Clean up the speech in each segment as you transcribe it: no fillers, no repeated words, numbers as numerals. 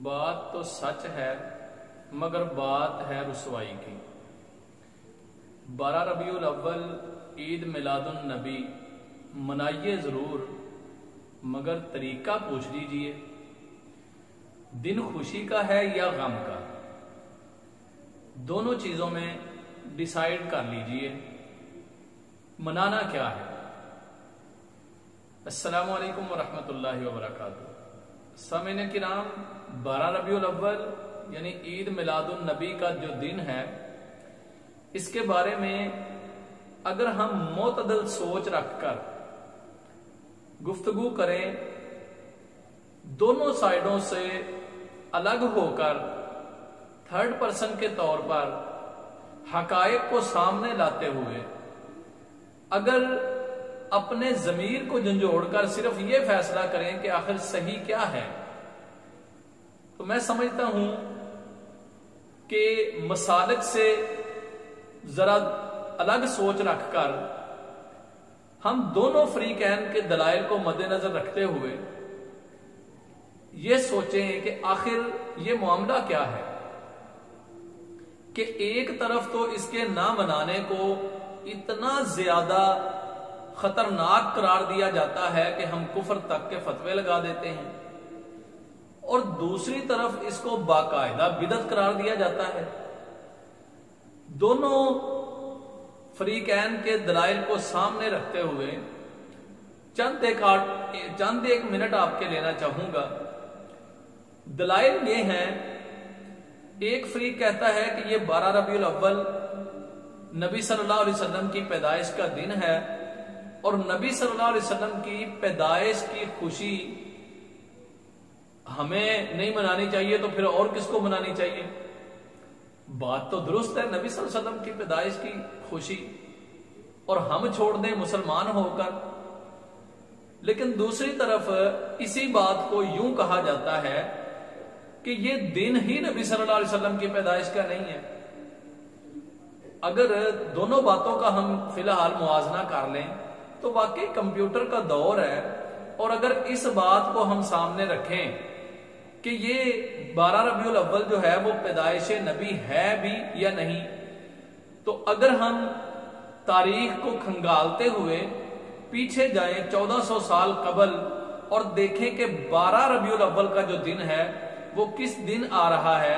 بات تو سچ ہے مگر بات ہے رسوائی کی۔ 12 ربیع الاول عید میلاد النبی منائیے ضرور مگر طریقہ پوچھ لیجئے، دن خوشی کا ہے یا غم کا، دونوں چیزوں میں ڈیسائیڈ کر لیجئے منانا کیا ہے۔ السلام علیکم ورحمۃ اللہ وبرکاتہ۔ سامعین کرام، 12 ربیع الاول یعنی عید میلاد النبی کا جو دن ہے، اس کے بارے میں اگر ہم معتدل سوچ رکھ کر گفتگو کریں، دونوں سائیڈوں سے الگ ہو کر تھرڈ پرسن کے طور پر حقائق کو سامنے لاتے ہوئے اگر اپنے ضمیر کو جھنجھوڑ کر صرف یہ فیصلہ کریں کہ آخر صحیح کیا ہے، تو میں سمجھتا ہوں کہ مسالک سے ذرا الگ سوچ رکھ کر ہم دونوں فریقین کے دلائل کو مد نظر رکھتے ہوئے یہ سوچیں کہ آخر یہ معاملہ کیا ہے کہ ایک طرف تو اس کے نہ منانے کو اتنا زیادہ خطرناک قرار دیا جاتا ہے کہ ہم کفر تک کے فتوے لگا دیتے ہیں، اور دوسری طرف اس کو باقاعدہ بدعت قرار دیا جاتا ہے۔ دونوں فریقین کے دلائل کو سامنے رکھتے ہوئے چند ایک منٹ آپ کے لینا چاہوں گا۔ دلائل یہ ہیں، ایک فریق کہتا ہے کہ یہ 12 ربیع الاول نبی صلی اللہ علیہ وسلم کی پیدائش کا دن ہے، اور نبی صلی اللہ علیہ وسلم کی پیدائش کی خوشی ہمیں نہیں منانی چاہیے تو پھر اور کس کو منانی چاہیے؟ بات تو درست ہے، نبی صلی اللہ علیہ وسلم کی پیدائش کی خوشی اور ہم چھوڑ دیں مسلمان ہو کر، لیکن دوسری طرف اسی بات کو یوں کہا جاتا ہے کہ یہ دن ہی نبی صلی اللہ علیہ وسلم کی پیدائش کا نہیں ہے۔ اگر دونوں باتوں کا ہم فی الحال موازنہ کر لیں تو واقعی کمپیوٹر کا دور ہے، اور اگر اس بات کو ہم سامنے رکھیں کہ یہ 12 ربیع الاول جو ہے وہ پیدائش نبی ہے بھی یا نہیں، تو اگر ہم تاریخ کو کھنگالتے ہوئے پیچھے جائیں 1400 سال قبل اور دیکھیں کہ 12 ربیع الاول کا جو دن ہے وہ کس دن آ رہا ہے،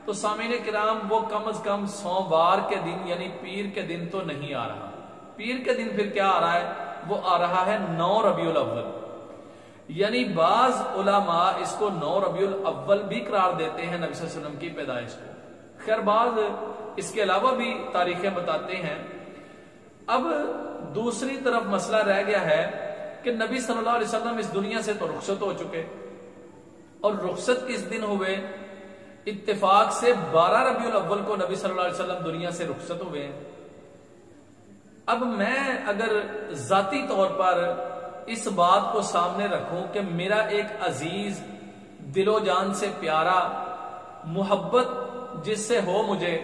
تو سامعین کرام وہ کم از کم سوموار کے دن یعنی پیر کے دن تو نہیں آ رہا۔ پیر کے دن پھر کیا آ رہا ہے؟ وہ آ رہا ہے 9 ربیع الاول، یعنی بعض علماء اس کو 9 ربیع الاول بھی قرار دیتے ہیں نبی صلی اللہ علیہ وسلم کی پیدائش کو۔ خیر بعض اس کے علاوہ بھی تاریخیں بتاتے ہیں۔ اب دوسری طرف مسئلہ رہ گیا ہے کہ نبی صلی اللہ علیہ وسلم اس دنیا سے تو رخصت ہو چکے، اور رخصت کس دن ہوئے؟ اتفاق سے 12 ربیع الاول کو نبی صلی اللہ علیہ وسلم دنیا سے رخصت ہوئے ہیں۔ اب میں اگر ذاتی طور پر اس بات کو سامنے رکھوں کہ میرا ایک عزیز دل و جان سے پیارا محبت جس سے ہو مجھے،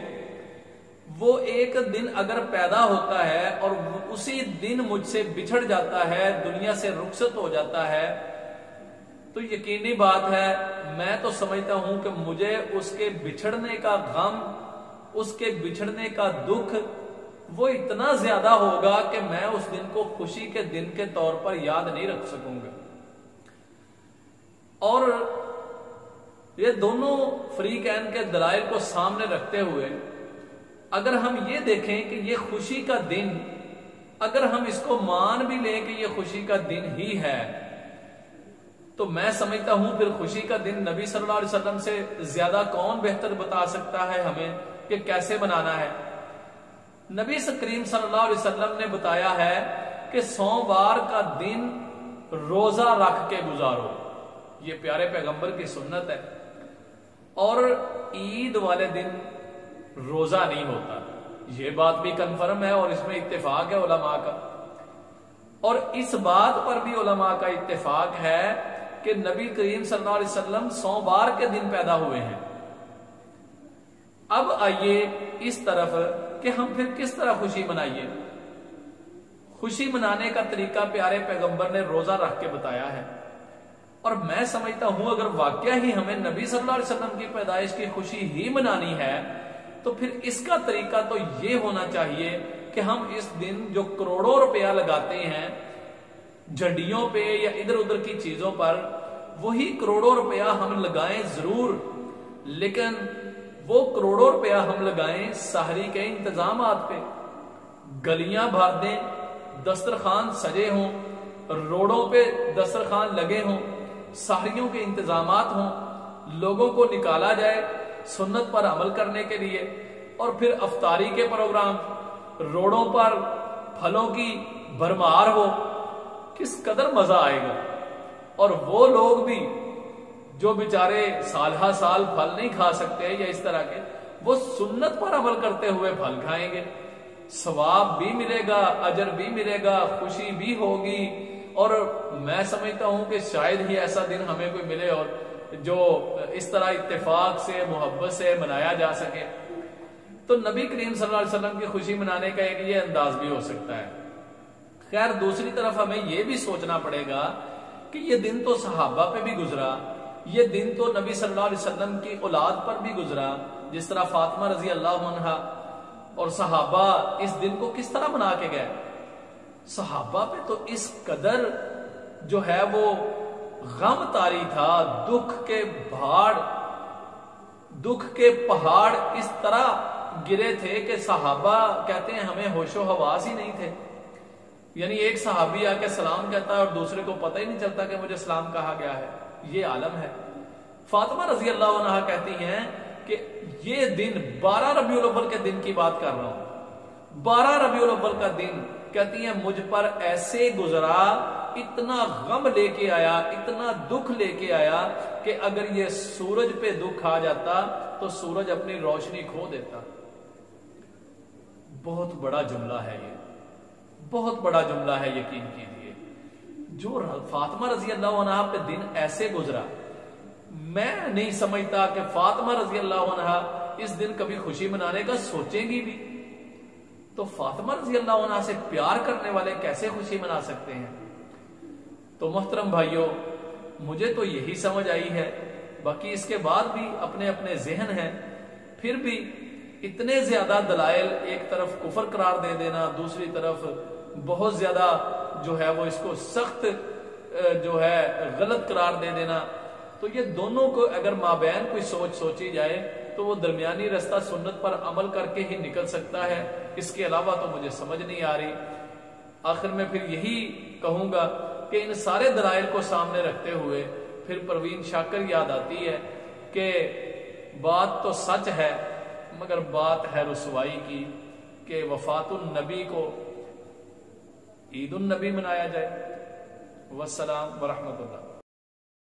وہ ایک دن اگر پیدا ہوتا ہے اور اسی دن مجھ سے بچھڑ جاتا ہے، دنیا سے رخصت ہو جاتا ہے، تو یقینی بات ہے میں تو سمجھتا ہوں کہ مجھے اس کے بچھڑنے کا غم، اس کے بچھڑنے کا دکھ وہ اتنا زیادہ ہوگا کہ میں اس دن کو خوشی کے دن کے طور پر یاد نہیں رکھ سکوں گا۔ اور یہ دونوں فریقین کے دلائل کو سامنے رکھتے ہوئے اگر ہم یہ دیکھیں کہ یہ خوشی کا دن، اگر ہم اس کو مان بھی لیں کہ یہ خوشی کا دن ہی ہے، تو میں سمجھتا ہوں پھر خوشی کا دن نبی صلی اللہ علیہ وسلم سے زیادہ کون بہتر بتا سکتا ہے ہمیں کہ کیسے منانا ہے۔ نبی کریم صلی اللہ علیہ وسلم نے بتایا ہے کہ سوموار کا دن روزہ رکھ کے گزارو، یہ پیارے پیغمبر کی سنت ہے، اور عید والے دن روزہ نہیں ہوتا، یہ بات بھی کنفرم ہے اور اس میں اتفاق ہے علماء کا۔ اور اس بات پر بھی علماء کا اتفاق ہے کہ نبی کریم صلی اللہ علیہ وسلم سوموار کے دن پیدا ہوئے ہیں۔ اب آئیے اس طرف کہ ہم پھر کس طرح خوشی منائیے۔ خوشی منانے کا طریقہ پیارے پیغمبر نے روزہ رکھ کے بتایا ہے۔ اور میں سمجھتا ہوں اگر واقعہ ہی ہمیں نبی صلی اللہ علیہ وسلم کی پیدائش کی خوشی ہی منانی ہے تو پھر اس کا طریقہ تو یہ ہونا چاہیے کہ ہم اس دن جو کروڑوں روپیہ لگاتے ہیں جھنڈیوں پہ یا ادھر ادھر کی چیزوں پر، وہی کروڑوں روپیہ ہم لگائیں ضرور، لیکن وہ کروڑوں روپیہ ہم لگائیں سحری کے انتظامات پہ، گلیاں بھر دیں، دسترخوان سجے ہوں، روڈوں پہ دسترخوان لگے ہوں، سحریوں کے انتظامات ہوں، لوگوں کو نکالا جائے سنت پر عمل کرنے کے لیے، اور پھر افطاری کے پروگرام، روڈوں پر پھلوں کی بھرمار ہو، کس قدر مزہ آئے گا۔ اور وہ لوگ بھی جو بیچارے سال ہا سال پھل نہیں کھا سکتے یا اس طرح کے، وہ سنت پر عمل کرتے ہوئے پھل کھائیں گے، ثواب بھی ملے گا، اجر بھی ملے گا، خوشی بھی ہوگی۔ اور میں سمجھتا ہوں کہ شاید ہی ایسا دن ہمیں کوئی ملے اور جو اس طرح اتفاق سے محبت سے منایا جا سکے۔ تو نبی کریم صلی اللہ علیہ وسلم کی خوشی منانے کا ایک یہ انداز بھی ہو سکتا ہے۔ خیر دوسری طرف ہمیں یہ بھی سوچنا پڑے گا کہ یہ دن تو صحابہ پہ بھی گزرا، یہ دن تو نبی صلی اللہ علیہ وسلم کی اولاد پر بھی گزرا، جس طرح فاطمہ رضی اللہ عنہا اور صحابہ اس دن کو کس طرح منا کے گئے۔ صحابہ پہ تو اس قدر جو ہے وہ غم طاری تھا، دکھ کے پہاڑ اس طرح گرے تھے کہ صحابہ کہتے ہیں ہمیں ہوش و حواس ہی نہیں تھے۔ یعنی ایک صحابی آ کے سلام کہتا ہے اور دوسرے کو پتہ ہی نہیں چلتا کہ مجھے سلام کہا گیا ہے، یہ عالم ہے۔ فاطمہ رضی اللہ عنہا کہتی ہیں کہ یہ دن 12 ربیع الاول کے دن کی بات کر رہا ہوں، 12 ربیع الاول کا دن، کہتی ہیں مجھ پر ایسے گزرا، اتنا غم لے کے آیا، اتنا دکھ لے کے آیا کہ اگر یہ سورج پہ دکھ آ جاتا تو سورج اپنی روشنی کھو دیتا۔ بہت بڑا جملہ ہے یہ، بہت بڑا جملہ ہے، یقین کیجیے۔ جو فاطمہ رضی اللہ عنہا پہ دن ایسے گزرا، میں نہیں سمجھتا کہ فاطمہ رضی اللہ عنہا اس دن کبھی خوشی منانے کا سوچیں گی بھی۔ تو فاطمہ رضی اللہ عنہا سے پیار کرنے والے کیسے خوشی منا سکتے ہیں؟ تو محترم بھائیوں، مجھے تو یہی سمجھ آئی ہے، باقی اس کے بعد بھی اپنے اپنے ذہن ہیں، پھر بھی اتنے زیادہ دلائل، ایک طرف کفر قرار دے دینا، دوسری طرف بہت زیادہ جو ہے وہ اس کو سخت جو ہے غلط قرار دے دینا، تو یہ دونوں کو اگر مابین کوئی سوچ سوچی جائے تو وہ درمیانی رستہ سنت پر عمل کر کے ہی نکل سکتا ہے، اس کے علاوہ تو مجھے سمجھ نہیں آ رہی۔ آخر میں پھر یہی کہوں گا کہ ان سارے دلائل کو سامنے رکھتے ہوئے پھر پروین شاکر یاد آتی ہے کہ بات تو سچ ہے مگر بات ہے رسوائی کی کہ وفات النبی کو عید النبی منایا جائے۔ والسلام ورحمۃ اللہ۔